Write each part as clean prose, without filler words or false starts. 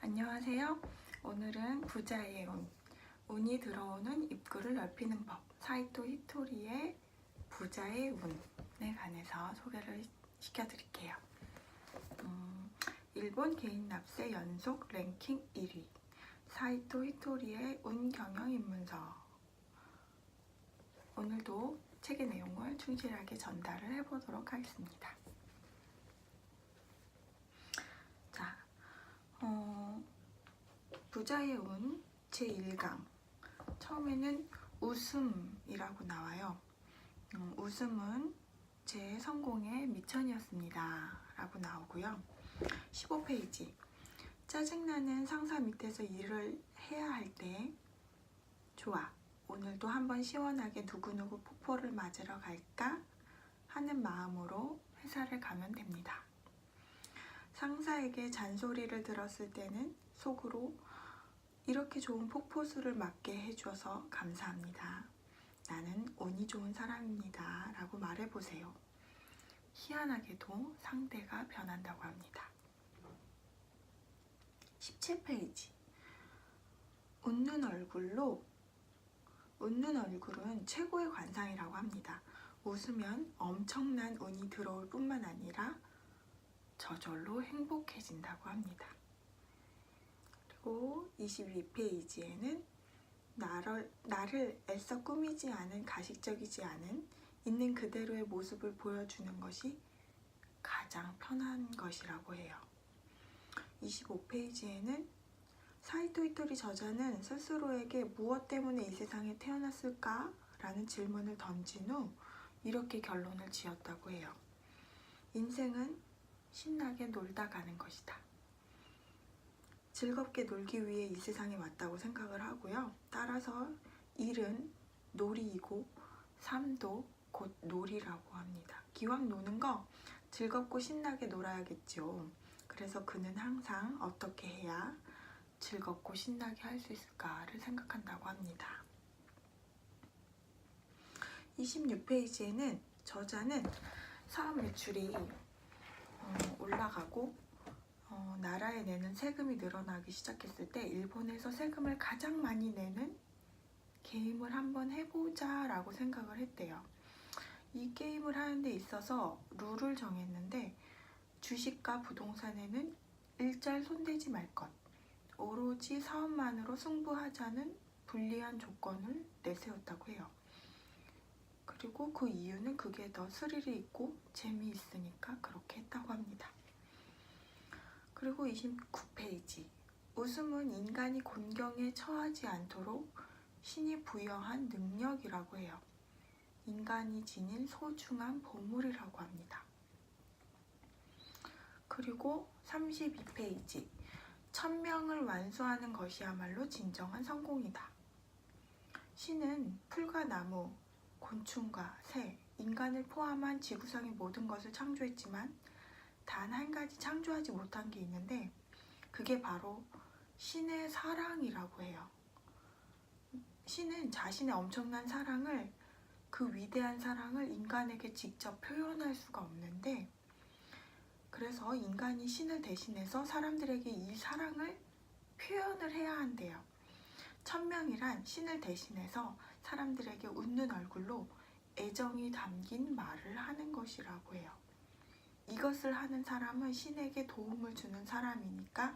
안녕하세요. 오늘은 부자의 운, 운이 들어오는 입구를 넓히는 법, 사이토 히토리의 부자의 운에 관해서 소개를 시켜드릴게요. 일본 개인 납세 연속 랭킹 1위, 사이토 히토리의 운 경영 입문서. 오늘도 책의 내용을 충실하게 전달을 해보도록 하겠습니다. 자, 부자의 운 제1강. 처음에는 웃음이라고 나와요. 웃음은 제 성공의 미천이었습니다 라고 나오고요. 15페이지. 짜증나는 상사 밑에서 일을 해야 할 때 좋아, 오늘도 한번 시원하게 누구누구 폭포를 맞으러 갈까 하는 마음으로 회사를 가면 됩니다. 상사에게 잔소리를 들었을 때는 속으로 이렇게 좋은 폭포수를 맞게 해줘서 감사합니다. 나는 운이 좋은 사람입니다 라고 말해보세요. 희한하게도 상대가 변한다고 합니다. 17페이지. 웃는 얼굴은 최고의 관상이라고 합니다. 웃으면 엄청난 운이 들어올 뿐만 아니라 저절로 행복해진다고 합니다. 그리고 22페이지에는 나를 애써 꾸미지 않은, 가식적이지 않은 있는 그대로의 모습을 보여주는 것이 가장 편한 것이라고 해요. 25페이지에는 사이토 히토리 저자는 스스로에게 무엇 때문에 이 세상에 태어났을까? 라는 질문을 던진 후 이렇게 결론을 지었다고 해요. 인생은 신나게 놀다 가는 것이다. 즐겁게 놀기 위해 이 세상에 왔다고 생각을 하고요. 따라서 일은 놀이이고 삶도 곧 놀이라고 합니다. 기왕 노는 거 즐겁고 신나게 놀아야겠죠. 그래서 그는 항상 어떻게 해야 즐겁고 신나게 할 수 있을까를 생각한다고 합니다. 26페이지에는 저자는 사업 매출이 올라가고 나라에 내는 세금이 늘어나기 시작했을 때 일본에서 세금을 가장 많이 내는 게임을 한번 해보자 라고 생각을 했대요. 이 게임을 하는 데 있어서 룰을 정했는데 주식과 부동산에는 일절 손대지 말 것, 오로지 사업만으로 승부하자는 불리한 조건을 내세웠다고 해요. 그리고 그 이유는 그게 더 스릴이 있고 재미있으니까 그렇게 했다고 합니다. 그리고 29페이지. 웃음은 인간이 곤경에 처하지 않도록 신이 부여한 능력이라고 해요. 인간이 지닌 소중한 보물이라고 합니다. 그리고 32페이지. 1000명을 완수하는 것이야말로 진정한 성공이다. 신은 풀과 나무, 곤충과 새, 인간을 포함한 지구상의 모든 것을 창조했지만 단 한 가지 창조하지 못한 게 있는데 그게 바로 신의 사랑이라고 해요. 신은 자신의 엄청난 사랑을, 그 위대한 사랑을 인간에게 직접 표현할 수가 없는데 그래서 인간이 신을 대신해서 사람들에게 이 사랑을 표현을 해야 한대요. 1000명이란 신을 대신해서 사람들에게 웃는 얼굴로 애정이 담긴 말을 하는 것이라고 해요. 이것을 하는 사람은 신에게 도움을 주는 사람이니까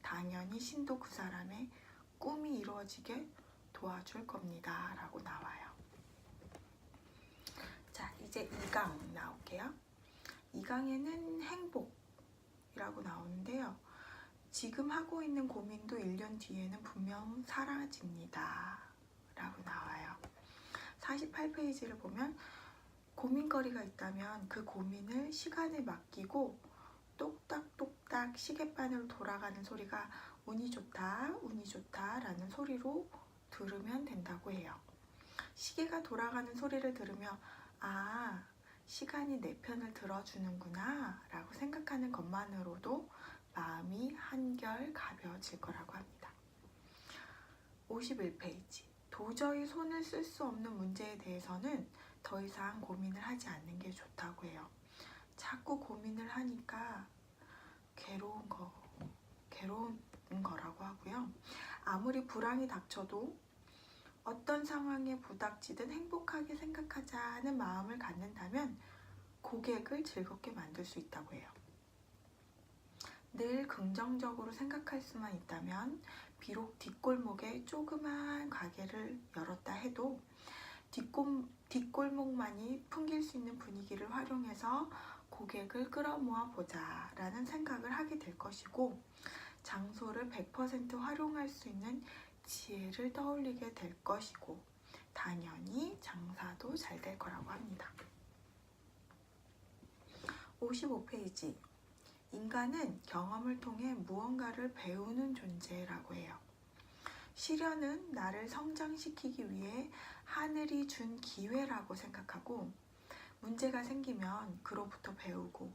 당연히 신도 그 사람의 꿈이 이루어지게 도와줄 겁니다 라고 나와요. 자, 이제 2강 나올게요. 2강에는 행복이라고 나오는데요. 지금 하고 있는 고민도 1년 뒤에는 분명 사라집니다 라고 나와요. 48페이지를 보면 고민거리가 있다면 그 고민을 시간에 맡기고 똑딱똑딱 시계바늘로 돌아가는 소리가 운이 좋다, 운이 좋다 라는 소리로 들으면 된다고 해요. 시계가 돌아가는 소리를 들으며 아, 시간이 내 편을 들어주는구나 라고 생각하는 것만으로도 마음이 한결 가벼워질 거라고 합니다. 51페이지. 도저히 손을 쓸 수 없는 문제에 대해서는 더 이상 고민을 하지 않는 게 좋다고 해요. 자꾸 고민을 하니까 괴로운 거라고 하고요. 아무리 불황이 닥쳐도 어떤 상황에 부닥치든 행복하게 생각하자는 마음을 갖는다면 고객을 즐겁게 만들 수 있다고 해요. 늘 긍정적으로 생각할 수만 있다면 비록 뒷골목에 조그만 가게를 열었다 해도 뒷골목만이 풍길 수 있는 분위기를 활용해서 고객을 끌어모아 보자 라는 생각을 하게 될 것이고, 장소를 100% 활용할 수 있는 지혜를 떠올리게 될 것이고, 당연히 장사도 잘 될 거라고 합니다. 55페이지. 인간은 경험을 통해 무언가를 배우는 존재라고 해요. 시련은 나를 성장시키기 위해 하늘이 준 기회라고 생각하고, 문제가 생기면 그로부터 배우고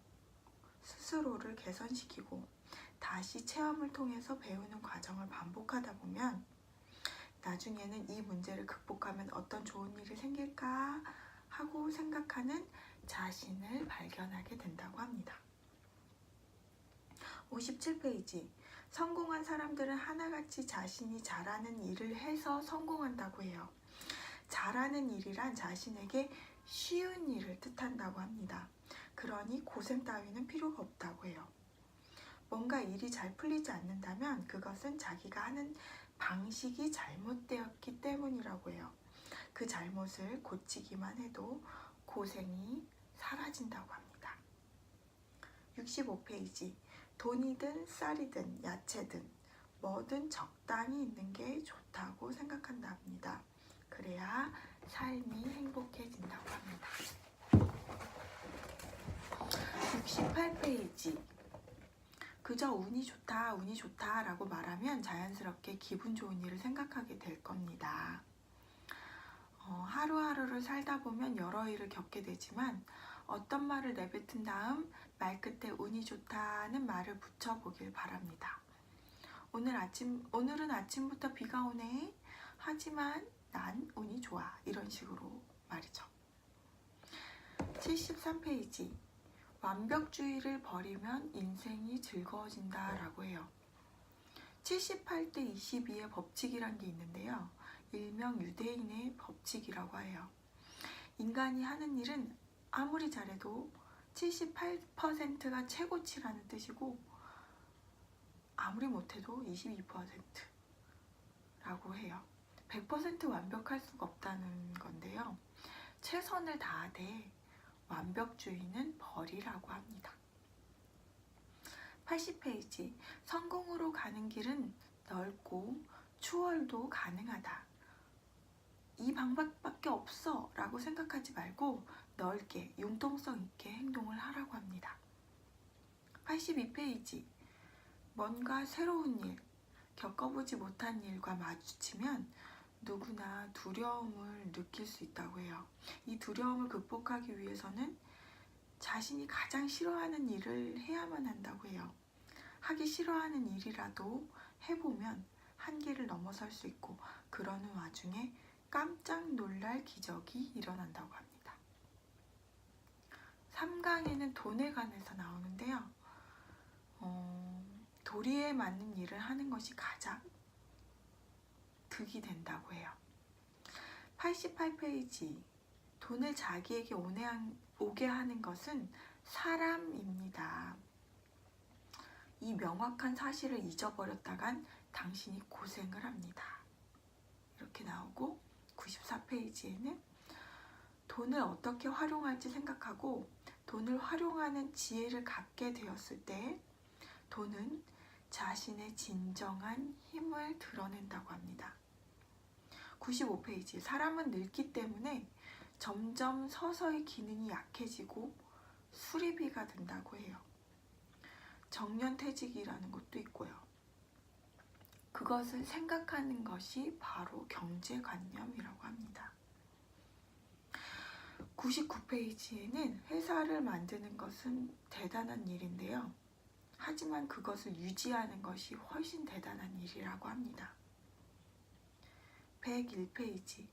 스스로를 개선시키고 다시 체험을 통해서 배우는 과정을 반복하다 보면 나중에는 이 문제를 극복하면 어떤 좋은 일이 생길까 하고 생각하는 자신을 발견하게 된다고 합니다. 57페이지. 성공한 사람들은 하나같이 자신이 잘하는 일을 해서 성공한다고 해요. 잘하는 일이란 자신에게 쉬운 일을 뜻한다고 합니다. 그러니 고생 따위는 필요가 없다고 해요. 뭔가 일이 잘 풀리지 않는다면 그것은 자기가 하는 방식이 잘못되었기 때문이라고 해요. 그 잘못을 고치기만 해도 고생이 사라진다고 합니다. 65페이지. 돈이든 쌀이든 야채든 뭐든 적당히 있는 게 좋다고 생각한답니다. 그래야 삶이 행복해진다고 합니다. 68페이지. 그저 운이 좋다, 운이 좋다 라고 말하면 자연스럽게 기분 좋은 일을 생각하게 될 겁니다. 하루하루를 살다 보면 여러 일을 겪게 되지만 어떤 말을 내뱉은 다음 말 끝에 운이 좋다는 말을 붙여보길 바랍니다. 오늘은 아침부터 비가 오네. 하지만 난 운이 좋아. 이런 식으로 말이죠. 73페이지. 완벽주의를 버리면 인생이 즐거워진다 라고 해요. 78대 22의 법칙이란 게 있는데요. 일명 유대인의 법칙이라고 해요. 인간이 하는 일은 아무리 잘해도 78%가 최고치라는 뜻이고, 아무리 못해도 22%라고 해요. 100% 완벽할 수가 없다는 건데요. 최선을 다하되 완벽주의는 버리라고 합니다. 80페이지. 성공으로 가는 길은 넓고 추월도 가능하다. 이 방법밖에 없어 라고 생각하지 말고 넓게 융통성 있게 행동을 하라고 합니다. 82페이지. 뭔가 새로운 일, 겪어보지 못한 일과 마주치면 누구나 두려움을 느낄 수 있다고 해요. 이 두려움을 극복하기 위해서는 자신이 가장 싫어하는 일을 해야만 한다고 해요. 하기 싫어하는 일이라도 해보면 한계를 넘어설 수 있고, 그러는 와중에 깜짝 놀랄 기적이 일어난다고 합니다. 3강에는 돈에 관해서 나오는데요. 도리에 맞는 일을 하는 것이 가장 득이 된다고 해요. 88페이지. 돈을 자기에게 오게 하는 것은 사람입니다. 이 명확한 사실을 잊어버렸다간 당신이 고생을 합니다. 이렇게 나오고, 94페이지에는 돈을 어떻게 활용할지 생각하고 돈을 활용하는 지혜를 갖게 되었을 때 돈은 자신의 진정한 힘을 드러낸다고 합니다. 95페이지. 사람은 늙기 때문에 점점 서서히 기능이 약해지고 수리비가 든다고 해요. 정년퇴직이라는 것도 있고요. 그것을 생각하는 것이 바로 경제관념이라고 합니다. 99페이지에는 회사를 만드는 것은 대단한 일인데요. 하지만 그것을 유지하는 것이 훨씬 대단한 일이라고 합니다. 101페이지.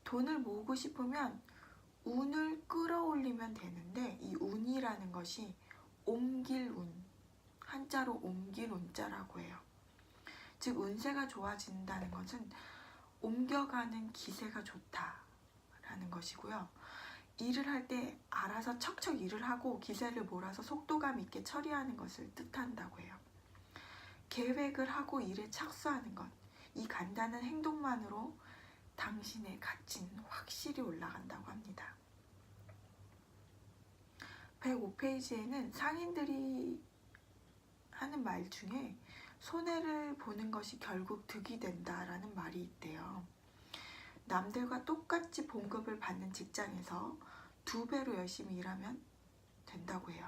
돈을 모으고 싶으면 운을 끌어올리면 되는데, 이 운이라는 것이 옮길 운, 한자로 옮길 운자라고 해요. 즉 운세가 좋아진다는 것은 옮겨가는 기세가 좋다라는 것이고요. 일을 할 때 알아서 척척 일을 하고 기세를 몰아서 속도감 있게 처리하는 것을 뜻한다고 해요. 계획을 하고 일에 착수하는 것, 이 간단한 행동만으로 당신의 가치는 확실히 올라간다고 합니다. 105페이지에는 상인들이 하는 말 중에 손해를 보는 것이 결국 득이 된다라는 말이 있대요. 남들과 똑같이 봉급을 받는 직장에서 2배로 열심히 일하면 된다고 해요.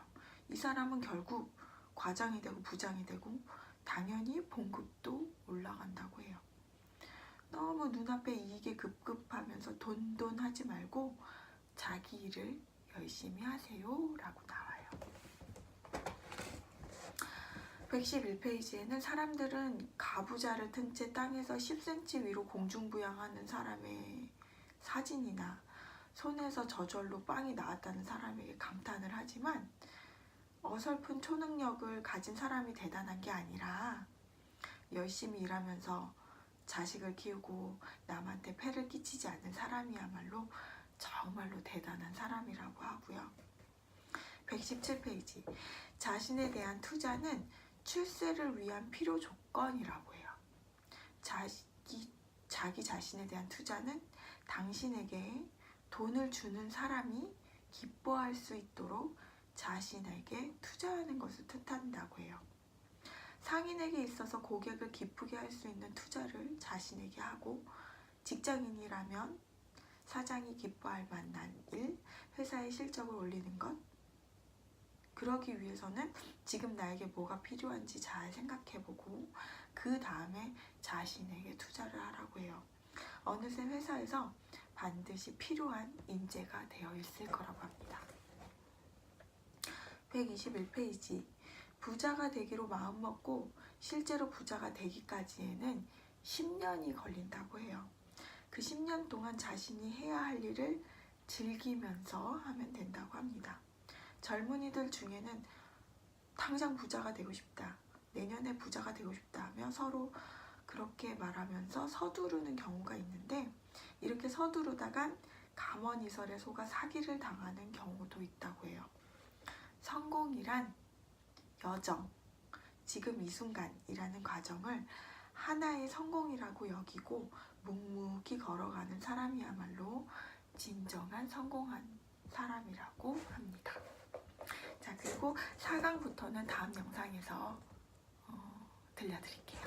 이 사람은 결국 과장이 되고 부장이 되고 당연히 봉급도 올라간다고 해요. 너무 눈앞에 이익에 급급하면서 돈 하지 말고 자기 일을 열심히 하세요 라고 나와요. 111페이지에는 사람들은 가부좌를 튼 채 땅에서 10cm 위로 공중부양하는 사람의 사진이나 손에서 저절로 빵이 나왔다는 사람에게 감탄을 하지만 어설픈 초능력을 가진 사람이 대단한 게 아니라 열심히 일하면서 자식을 키우고 남한테 폐를 끼치지 않는 사람이야말로 정말로 대단한 사람이라고 하고요. 117페이지, 자신에 대한 투자는 출세를 위한 필요 조건이라고 해요. 자기 자신에 대한 투자는 당신에게 돈을 주는 사람이 기뻐할 수 있도록 자신에게 투자하는 것을 뜻한다고 해요. 상인에게 있어서 고객을 기쁘게 할 수 있는 투자를 자신에게 하고, 직장인이라면 사장이 기뻐할 만한 일, 회사의 실적을 올리는 것, 그러기 위해서는 지금 나에게 뭐가 필요한지 잘 생각해보고 그 다음에 자신에게 투자를 하라고 해요. 어느새 회사에서 반드시 필요한 인재가 되어 있을 거라고 합니다. 121페이지, 부자가 되기로 마음먹고 실제로 부자가 되기까지에는 10년이 걸린다고 해요. 그 10년 동안 자신이 해야 할 일을 즐기면서 하면 된다고 합니다. 젊은이들 중에는 당장 부자가 되고 싶다, 내년에 부자가 되고 싶다 하며 서로 그렇게 말하면서 서두르는 경우가 있는데, 이렇게 서두르다간 감언이설에 속아 사기를 당하는 경우도 있다고 해요. 성공이란 여정, 지금 이 순간이라는 과정을 하나의 성공이라고 여기고 묵묵히 걸어가는 사람이야말로 진정한 성공한 사람이라고 합니다. 자, 그리고 4강부터는 다음 영상에서 들려드릴게요.